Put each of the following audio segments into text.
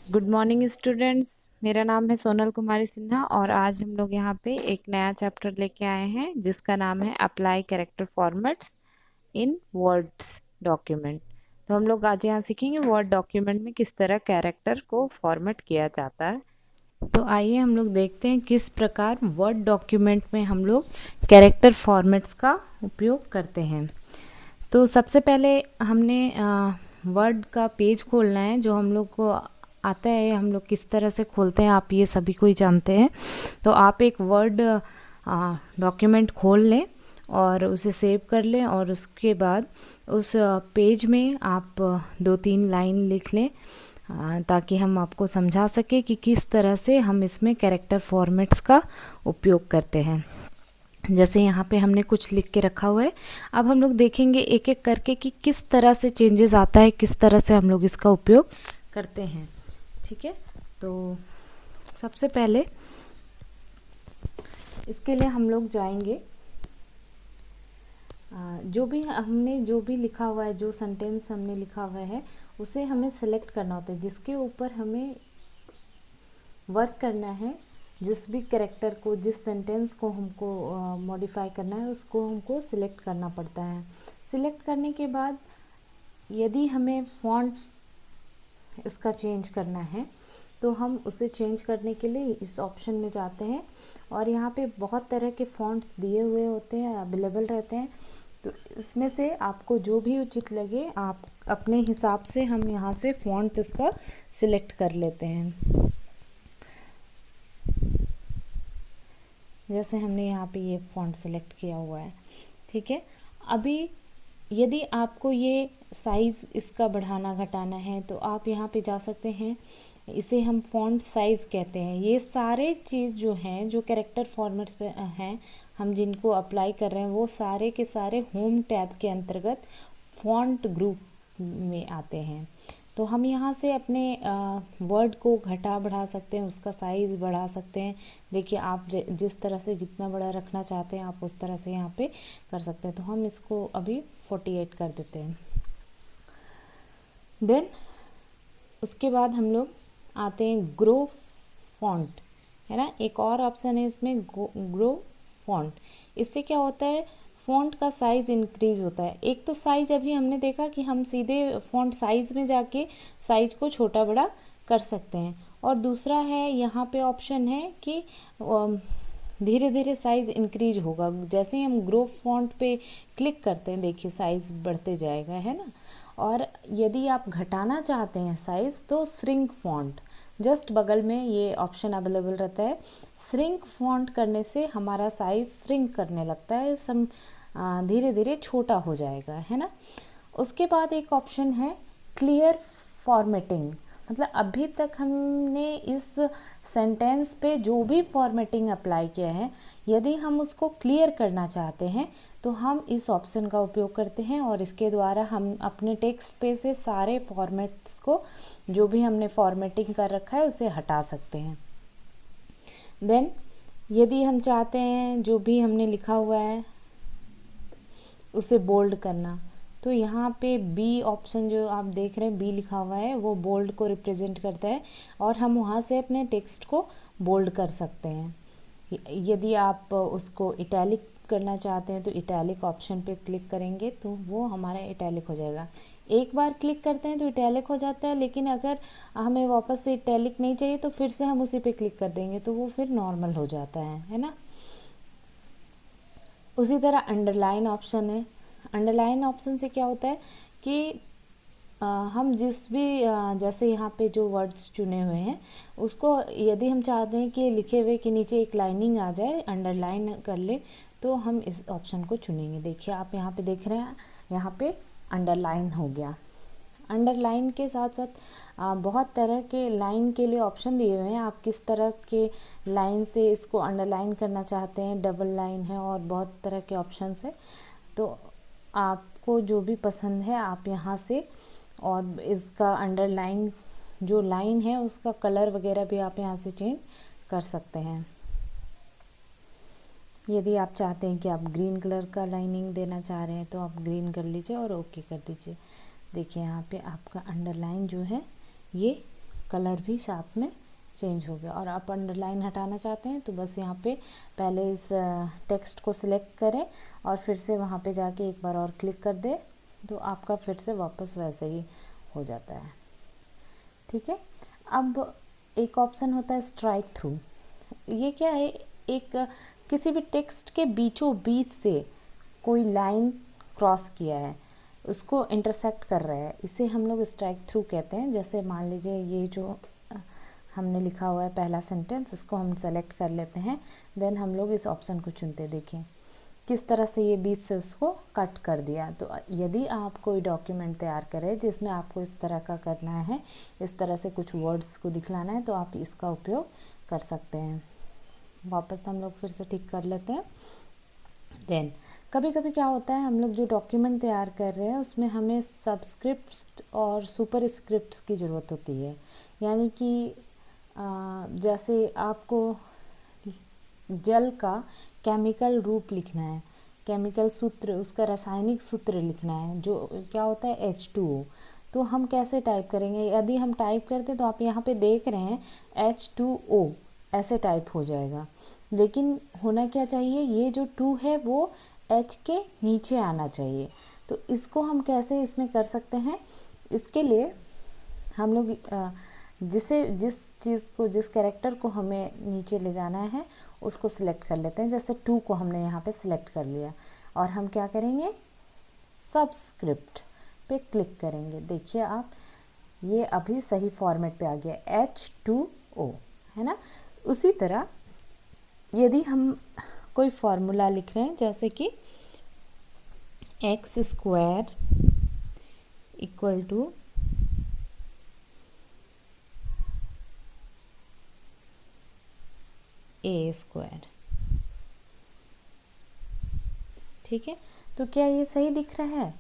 Good morning students. मेरा नाम है सोनल कुमारी सिन्हा और आज हम लोग यहाँ पे एक नया चैप्टर लेके आए हैं जिसका नाम है अप्लाई कैरेक्टर फॉर्मेट्स इन वर्ड्स डॉक्यूमेंट। तो हम लोग आज यहाँ सीखेंगे वर्ड डॉक्यूमेंट में किस तरह कैरेक्टर को फॉर्मेट किया जाता है। तो आइए हम लोग देखते हैं किस प्रकार वर्ड डॉक्यूमेंट में हम लोग कैरेक्टर फॉर्मेट्स का उपयोग करते हैं। तो सबसे पहले हमने वर्ड का पेज खोलना है जो हम लोग को आता है। हम लोग किस तरह से खोलते हैं आप ये सभी को ही जानते हैं। तो आप एक वर्ड डॉक्यूमेंट खोल लें और उसे सेव कर लें और उसके बाद उस पेज में आप 2-3 लाइन लिख लें ताकि हम आपको समझा सके कि किस तरह से हम इसमें कैरेक्टर फॉर्मेट्स का उपयोग करते हैं। जैसे यहाँ पे हमने कुछ लिख के रखा हुआ है। अब हम लोग देखेंगे एक एक करके कि किस तरह से चेंजेस आता है, किस तरह से हम लोग इसका उपयोग करते हैं। ठीक है, तो सबसे पहले इसके लिए हम लोग जाएंगे, जो भी लिखा हुआ है, जो सेंटेंस हमने लिखा हुआ है उसे हमें सेलेक्ट करना होता है। जिसके ऊपर हमें वर्क करना है, जिस भी कैरेक्टर को, जिस सेंटेंस को हमको मॉडिफाई करना है उसको हमको सिलेक्ट करना पड़ता है। सिलेक्ट करने के बाद यदि हमें फॉन्ट इसका चेंज करना है तो हम उसे चेंज करने के लिए इस ऑप्शन में जाते हैं और यहाँ पे बहुत तरह के फॉन्ट्स दिए हुए होते हैं, अवेलेबल रहते हैं। तो इसमें से आपको जो भी उचित लगे आप अपने हिसाब से, हम यहाँ से फॉन्ट उसका सिलेक्ट कर लेते हैं। जैसे हमने यहाँ पे ये फॉन्ट सेलेक्ट किया हुआ है। ठीक है, अभी यदि आपको ये साइज़ इसका बढ़ाना घटाना है तो आप यहाँ पे जा सकते हैं। इसे हम फॉन्ट साइज़ कहते हैं। ये सारे चीज़ जो हैं, जो कैरेक्टर फॉर्मेट्स पे हैं, हम जिनको अप्लाई कर रहे हैं वो सारे के सारे होम टैब के अंतर्गत फॉन्ट ग्रुप में आते हैं। तो हम यहाँ से अपने वर्ड को घटा बढ़ा सकते हैं, उसका साइज़ बढ़ा सकते हैं। देखिए आप जिस तरह से जितना बड़ा रखना चाहते हैं आप उस तरह से यहाँ पे कर सकते हैं। तो हम इसको अभी 48 कर देते हैं। देन उसके बाद हम लोग आते हैं ग्रो फॉन्ट, है ना। एक और ऑप्शन है इसमें ग्रो फॉन्ट। इससे क्या होता है, फ़ॉन्ट का साइज़ इंक्रीज़ होता है। एक तो साइज़ अभी हमने देखा कि हम सीधे फ़ॉन्ट साइज़ में जाके साइज़ को छोटा बड़ा कर सकते हैं, और दूसरा है यहाँ पे ऑप्शन है कि धीरे धीरे साइज़ इंक्रीज होगा। जैसे ही हम ग्रो फॉन्ट पे क्लिक करते हैं देखिए साइज़ बढ़ते जाएगा, है ना। और यदि आप घटाना चाहते हैं साइज़ तो श्रिंक फॉन्ट, जस्ट बगल में ये ऑप्शन अवेलेबल रहता है। श्रिंक फॉन्ट करने से हमारा साइज़ श्रिंक करने लगता है, धीरे धीरे छोटा हो जाएगा, है ना। उसके बाद एक ऑप्शन है क्लियर फॉर्मेटिंग। मतलब अभी तक हमने इस सेंटेंस पे जो भी फॉर्मेटिंग अप्लाई किया है, यदि हम उसको क्लियर करना चाहते हैं तो हम इस ऑप्शन का उपयोग करते हैं और इसके द्वारा हम अपने टेक्स्ट पे से सारे फॉर्मेट्स को, जो भी हमने फॉर्मेटिंग कर रखा है उसे हटा सकते हैं। देन यदि हम चाहते हैं जो भी हमने लिखा हुआ है उसे बोल्ड करना, तो यहाँ पे बी ऑप्शन जो आप देख रहे हैं, बी लिखा हुआ है, वो बोल्ड को रिप्रेजेंट करता है और हम वहाँ से अपने टेक्स्ट को बोल्ड कर सकते हैं। यदि आप उसको इटैलिक करना चाहते हैं तो इटैलिक ऑप्शन पे क्लिक करेंगे तो वो हमारा इटैलिक हो जाएगा। एक बार क्लिक करते हैं तो इटैलिक हो जाता है, लेकिन अगर हमें वापस से इटैलिक नहीं चाहिए तो फिर से हम उसी पे क्लिक कर देंगे तो वो फिर नॉर्मल हो जाता है ना। उसी तरह अंडरलाइन ऑप्शन है। अंडरलाइन ऑप्शन से क्या होता है कि हम जिस भी जैसे यहाँ पे जो वर्ड्स चुने हुए हैं उसको यदि हम चाहते हैं कि लिखे हुए के नीचे एक लाइनिंग आ जाए, अंडरलाइन कर ले, तो हम इस ऑप्शन को चुनेंगे। देखिए आप यहाँ पे देख रहे हैं, यहाँ पे अंडरलाइन हो गया। अंडरलाइन के साथ साथ बहुत तरह के लाइन के लिए ऑप्शन दिए हुए हैं। आप किस तरह के लाइन से इसको अंडरलाइन करना चाहते हैं, डबल लाइन है और बहुत तरह के ऑप्शंस है। तो आपको जो भी पसंद है आप यहाँ से, और इसका अंडरलाइन जो लाइन है उसका कलर वगैरह भी आप यहाँ से चेंज कर सकते हैं। यदि आप चाहते हैं कि आप ग्रीन कलर का लाइनिंग देना चाह रहे हैं तो आप ग्रीन कर लीजिए और ओके कर दीजिए। देखिए यहाँ पे आपका अंडरलाइन जो है ये कलर भी साथ में चेंज हो गया। और आप अंडरलाइन हटाना चाहते हैं तो बस यहाँ पे पहले इस टेक्स्ट को सिलेक्ट करें और फिर से वहाँ पे जाके एक बार और क्लिक कर दें तो आपका फिर से वापस वैसे ही हो जाता है। ठीक है, अब एक ऑप्शन होता है स्ट्राइक थ्रू। ये क्या है, एक किसी भी टेक्स्ट के बीचों बीच से कोई लाइन क्रॉस किया है, उसको इंटरसेक्ट कर रहा है, इसे हम लोग स्ट्राइक थ्रू कहते हैं। जैसे मान लीजिए ये जो हमने लिखा हुआ है पहला सेंटेंस, इसको हम सेलेक्ट कर लेते हैं, देन हम लोग इस ऑप्शन को चुनते हैं। देखिए किस तरह से ये बीच से उसको कट कर दिया। तो यदि आप कोई डॉक्यूमेंट तैयार करें जिसमें आपको इस तरह का करना है, इस तरह से कुछ वर्ड्स को दिखलाना है, तो आप इसका उपयोग कर सकते हैं। वापस हम लोग फिर से ठीक कर लेते हैं। देन कभी कभी क्या होता है, हम लोग जो डॉक्यूमेंट तैयार कर रहे हैं उसमें हमें सबस्क्रिप्ट्स और सुपर स्क्रिप्ट्स की ज़रूरत होती है। यानी कि जैसे आपको जल का केमिकल रूप लिखना है, केमिकल सूत्र, उसका रासायनिक सूत्र लिखना है, जो क्या होता है H2O। तो हम कैसे टाइप करेंगे, यदि हम टाइप करते तो आप यहाँ पे देख रहे हैं H2O ऐसे टाइप हो जाएगा, लेकिन होना क्या चाहिए, ये जो 2 है वो H के नीचे आना चाहिए। तो इसको हम कैसे इसमें कर सकते हैं, इसके लिए हम लोग जिस चीज़ को, जिस कैरेक्टर को हमें नीचे ले जाना है उसको सिलेक्ट कर लेते हैं। जैसे 2 को हमने यहाँ पे सिलेक्ट कर लिया और हम क्या करेंगे, सबस्क्रिप्ट पे क्लिक करेंगे। देखिए आप, ये अभी सही फॉर्मेट पे आ गया H2O, है ना। उसी तरह यदि हम कोई फार्मूला लिख रहे हैं, जैसे कि x² इक्वल टू A², ठीक है, तो क्या ये सही दिख रहा है?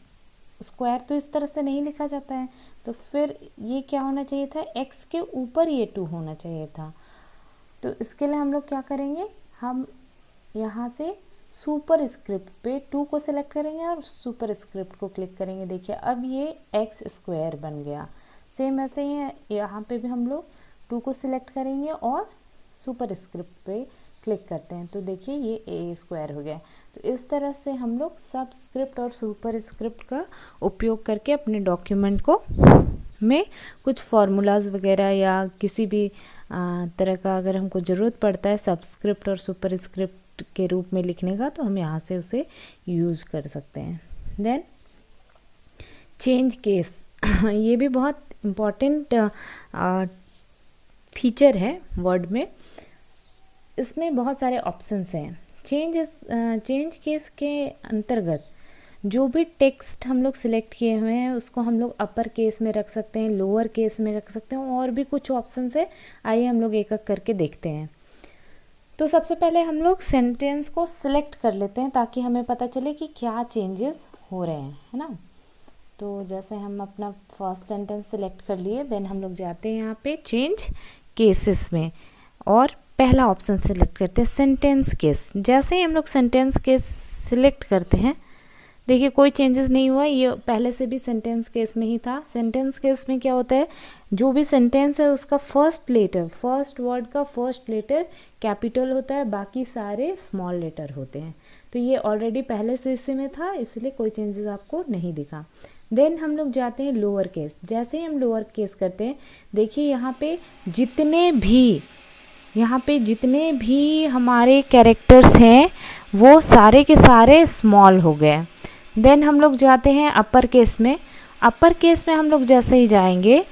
स्क्वायर तो इस तरह से नहीं लिखा जाता है, तो फिर ये क्या होना चाहिए था, x के ऊपर ये 2 होना चाहिए था। तो इसके लिए हम लोग क्या करेंगे, हम यहाँ से सुपर स्क्रिप्ट पे 2 को सिलेक्ट करेंगे और सुपर स्क्रिप्ट को क्लिक करेंगे। देखिए अब ये x² बन गया। सेम ऐसे ही यहाँ पे भी हम लोग 2 को सिलेक्ट करेंगे और सुपर स्क्रिप्ट पे क्लिक करते हैं, तो देखिए ये A² हो गया। तो इस तरह से हम लोग सब स्क्रिप्ट और सुपर स्क्रिप्ट का उपयोग करके अपने डॉक्यूमेंट को में कुछ फार्मूलाज वगैरह या किसी भी तरह का अगर हमको ज़रूरत पड़ता है सबस्क्रिप्ट और सुपर स्क्रिप्ट के रूप में लिखने का, तो हम यहाँ से उसे यूज़ कर सकते हैं। देन चेंज केस, ये भी बहुत इम्पॉर्टेंट फीचर है वर्ड में। इसमें बहुत सारे ऑप्शंस हैं। चेंज केस के अंतर्गत जो भी टेक्स्ट हम लोग सिलेक्ट किए हुए हैं उसको हम लोग अपर केस में रख सकते हैं, लोअर केस में रख सकते हैं, और भी कुछ ऑप्शंस है। आइए हम लोग एक एक करके देखते हैं। तो सबसे पहले हम लोग सेंटेंस को सिलेक्ट कर लेते हैं ताकि हमें पता चले कि क्या चेंजेस हो रहे हैं, है ना। तो जैसे हम अपना फर्स्ट सेंटेंस सिलेक्ट कर लिए, देन हम लोग जाते हैं यहाँ पे चेंज केसेस में और पहला ऑप्शन सिलेक्ट करते हैं सेंटेंस केस। जैसे ही हम लोग सेंटेंस केस सिलेक्ट करते हैं, देखिए कोई चेंजेस नहीं हुआ, ये पहले से भी सेंटेंस केस में ही था। सेंटेंस केस में क्या होता है, जो भी सेंटेंस है उसका फर्स्ट वर्ड का फर्स्ट लेटर कैपिटल होता है, बाकी सारे स्मॉल लेटर होते हैं। तो ये ऑलरेडी पहले से इसी में था, इसलिए कोई चेंजेस आपको नहीं दिखा। देन हम लोग जाते हैं लोअर केस। जैसे ही हम लोअर केस करते हैं, देखिए यहाँ पे जितने भी हमारे कैरेक्टर्स हैं वो सारे के सारे स्मॉल हो गए। देन हम लोग जाते हैं अपर केस में। अपर केस में हम लोग जैसे ही जाएंगे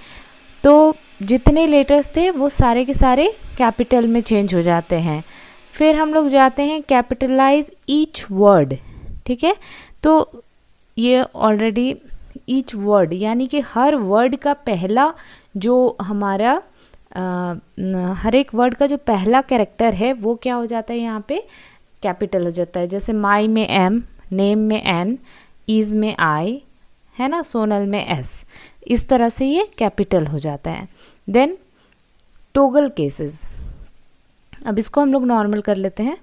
तो जितने लेटर्स थे वो सारे के सारे कैपिटल में चेंज हो जाते हैं। फिर हम लोग जाते हैं कैपिटलाइज ईच वर्ड, ठीक है। तो ये ऑलरेडी ईच वर्ड यानी कि हर वर्ड का पहला जो हमारा हर एक वर्ड का जो पहला कैरेक्टर है वो क्या हो जाता है, यहाँ पे कैपिटल हो जाता है। जैसे माई में M, नेम में N, ईज में I, है ना, सोनल में S, इस तरह से ये कैपिटल हो जाता है। देन टोगल केसेस, अब इसको हम लोग नॉर्मल कर लेते हैं।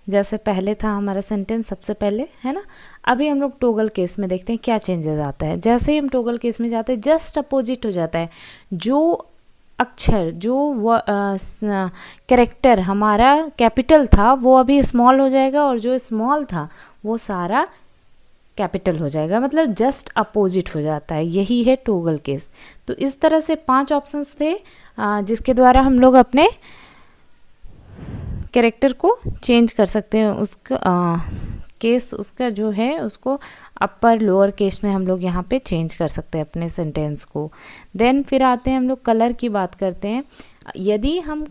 जैसे पहले था हमारा सेंटेंस सबसे पहले, है ना। अभी हम लोग टोगल केस में देखते हैं क्या चेंजेस आता है। जैसे ही हम टोगल केस में जाते हैं जस्ट अपोजिट हो जाता है। जो अक्षर, जो कैरेक्टर हमारा कैपिटल था वो अभी स्मॉल हो जाएगा, और जो स्मॉल था वो सारा कैपिटल हो जाएगा, मतलब जस्ट अपोजिट हो जाता है। यही है टोगल केस। तो इस तरह से 5 ऑप्शंस थे जिसके द्वारा हम लोग अपने कैरेक्टर को चेंज कर सकते हैं। उसका केस उसका जो है उसको अपर लोअर केस में हम लोग यहाँ पे चेंज कर सकते हैं अपने सेंटेंस को। देन फिर आते हैं हम लोग कलर की बात करते हैं। यदि हम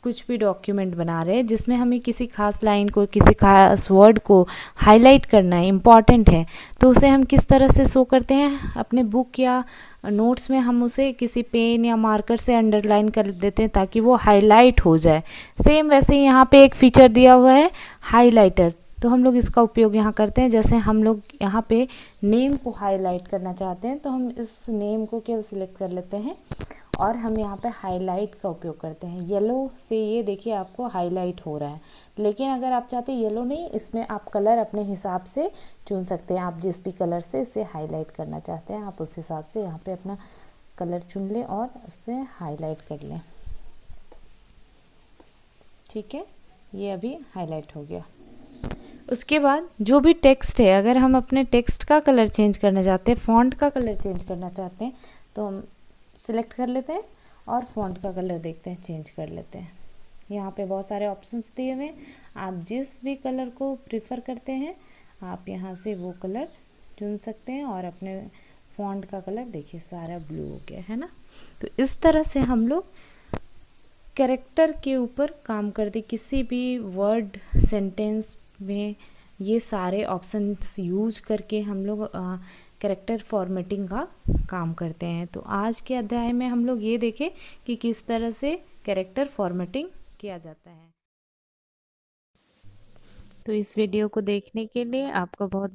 कुछ भी डॉक्यूमेंट बना रहे हैं जिसमें हमें किसी खास लाइन को, किसी खास वर्ड को हाईलाइट करना है, इम्पॉर्टेंट है, तो उसे हम किस तरह से शो करते हैं अपने बुक या नोट्स में। हम उसे किसी पेन या मार्कर से अंडरलाइन कर देते हैं ताकि वो हाईलाइट हो जाए। सेम वैसे ही यहाँ पे एक फीचर दिया हुआ है हाईलाइटर, तो हम लोग इसका उपयोग यहाँ करते हैं। जैसे हम लोग यहाँ पे नेम को हाईलाइट करना चाहते हैं तो हम इस नेम को केवल सिलेक्ट कर लेते हैं और हम यहाँ पे हाईलाइट का उपयोग करते हैं। येलो से ये देखिए आपको हाईलाइट हो रहा है, लेकिन अगर आप चाहते हैं येलो नहीं, इसमें आप कलर अपने हिसाब से चुन सकते हैं। आप जिस भी कलर से इसे हाईलाइट करना चाहते हैं आप उस हिसाब से यहाँ पे अपना कलर चुन लें और उससे हाईलाइट कर लें। ठीक है, ये अभी हाईलाइट हो गया। उसके बाद जो भी टेक्स्ट है, अगर हम अपने टेक्स्ट का कलर चेंज करना चाहते हैं, फ़ॉन्ट का कलर चेंज करना चाहते हैं, तो हम सिलेक्ट कर लेते हैं और फ़ॉन्ट का कलर देखते हैं, चेंज कर लेते हैं। यहाँ पे बहुत सारे ऑप्शंस दिए हुए हैं, आप जिस भी कलर को प्रिफ़र करते हैं आप यहाँ से वो कलर चुन सकते हैं। और अपने फ़ॉन्ट का कलर देखिए सारा ब्लू हो गया है ना। तो इस तरह से हम लोग कैरेक्टर के ऊपर काम करते, किसी भी वर्ड सेंटेंस में ये सारे ऑप्शंस यूज करके हम लोग कैरेक्टर फॉर्मेटिंग का काम करते हैं। तो आज के अध्याय में हम लोग ये देखें कि किस तरह से कैरेक्टर फॉर्मेटिंग किया जाता है। तो इस वीडियो को देखने के लिए आपका बहुत